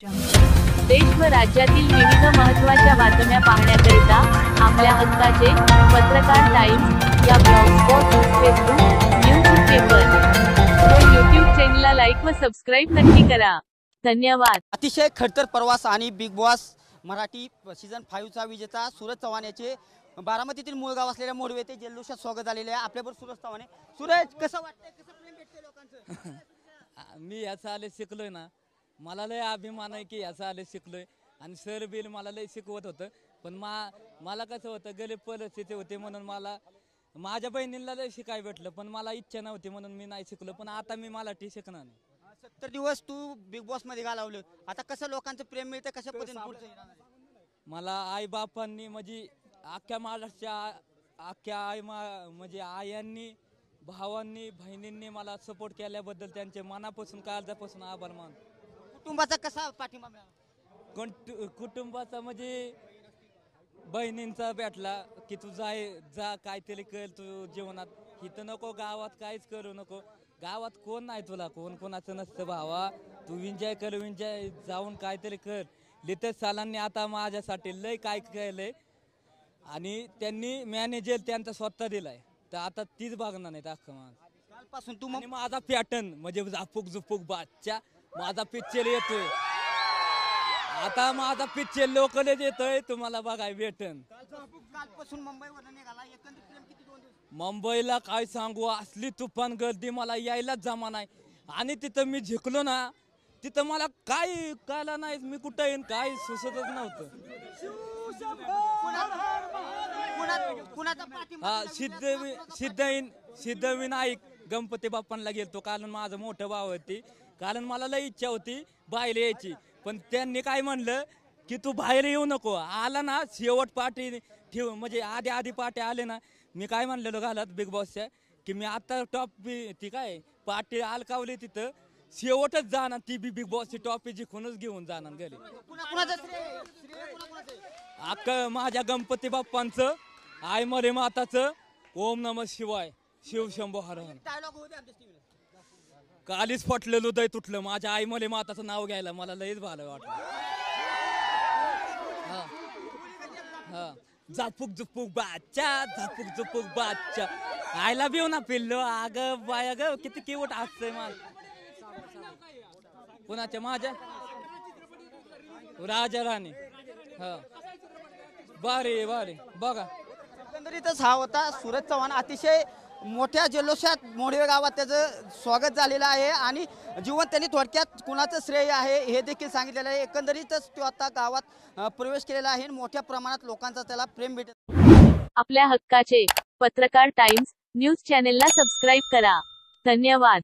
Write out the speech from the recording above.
देश व राज्यातील विविध महत्त्वाच्या बातम्या पाहण्याकरिता आपल्या हक्काचे पत्रकार टाइम्स या ब्लॉगस्पॉट, फेसबुक, न्यूज पेपर व यूट्यूब चॅनलला लाईक व सबस्क्राईब नक्की करा. धन्यवाद. अतिशय खडतर प्रवास आणि बिग बॉस मराठी सीझन 5 चा विजेता सूरज चव्हाण याचे बारामतीतील मूळ गाव असलेल्या मोडवे येथे जल्लोषात स्वागत झालेले आहे. आपल्याबरोबर सूरज चव्हाण. सूरज, कसं वाटतंय, कसं प्रेम भेटते लोकांचं? मी याचा आले शिकलोय ना, मला लय अभिमान आहे की याचा आले शिकलोय. आणि सर बिल मला लय शिकवत होतं, पण मला कसं होतं, गरीब परिस्थिती होते म्हणून मला माझ्या बहिणीला लय शिकाय भेटलं, पण मला इच्छा नव्हती म्हणून मी नाही शिकलो. पण आता मी मराठी शिकणार नाही. 70 दिवस तू बिग बॉस मध्ये घालवलं, आता कसं लोकांचं प्रेम मिळतं, कशा पद्धतीने पुढचं येणार आहे? मला आई बापांनी म्हणजे अख्ख्या महाराष्ट्राच्या म्हणजे आयांनी, भावांनी, बहिणींनी मला सपोर्ट केल्याबद्दल त्यांचे मनापासून काळजापासून आभार मानतो. कुटुंबाचा कसा पाठिंबा मिळाला? कुटुंबाचा म्हणजे बहिणींचा भेटला की तू जा काहीतरी कर तू जीवनात, इथं नको गावात काहीच करू नको. गावात कोण नाही तुला, कोण कोणाचं नसतं भावा, तू एन्जॉय कर, एन्जॉय जाऊन काहीतरी कर. लितेश सालांनी आता माझ्यासाठी लय काय केलंय आणि त्यांनी मॅनेजर त्यांचा स्वतः दिलाय, तर आता तीच बघणार नाही अख्खं कालपासून तू आणि माझा पॅटर्न म्हणजे झापूक झुपूक बादच्या माझा पिक्चर येतोय. आता माझा पिक्चर लोकलच येतोय, तुम्हाला बघाय भेटन. कालपासून मुंबईवर निघाला, एकंदरीत प्रेम किती 2 दिवस? मुंबईला काय सांगू, असली तुफान गर्दी, मला यायलाच जमा नाही. आणि तिथं मी झिकलो ना, तिथं मला काय कळलं नाही, मी कुठं येईन काय सुचतच नव्हतं. हा सिद्धविनायक गणपती बाप्पांना गेलतो, कारण माझं मोठं भाव होती, कारण मला लई इच्छा होती बाहेर यायची. पण त्यांनी काय म्हणलं की तू बाहेर येऊ नको, आला ना शेवट पार्टी ठेव, म्हणजे आधी पार्टी आले ना. मी काय म्हणलेलो घालत बिग बॉसच्या की मी आता टॉप ती काय पार्टी अलकावली तिथं शेवटच जाणार, ती बिग बॉसची टॉपी जिंकूनच घेऊन जाणार घरी. अख्खं माझ्या गणपती बाप्पांचं, आई मरे माताचं, ओम नमः शिवाय, शिवशंभो हर हर. कालीच फटलेलं हृदय तुटलं माझ्या आई मले माताचं नाव घ्यायला, मला लयच भालं वाटलं. हा झापूक झुपूक बाच्चा, झापूक झुपूक बाच्चा, आयला बिव ना पिल्लो, अग बाय ग किती किवट असतंय मला. कुणाच्या? माझ्या राजा राणी. हा बारे बघा. एकंदरीतच हा होता सूरज चव्हाण. अतिशय मोठ्या जल्लोषात मोडवे गावात त्याचं स्वागत झालेलं आहे आणि जीवन त्यांनी थोडक्यात कुणाचं श्रेय आहे हे देखील सांगितलेलं आहे. एकंदरीतच तो आता गावात प्रवेश केलेला आहे, मोठ्या प्रमाणात लोकांचा त्याला प्रेम भेटत. आपल्या हक्काचे पत्रकार टाइम्स न्यूज चॅनलला सबस्क्राईब करा. धन्यवाद.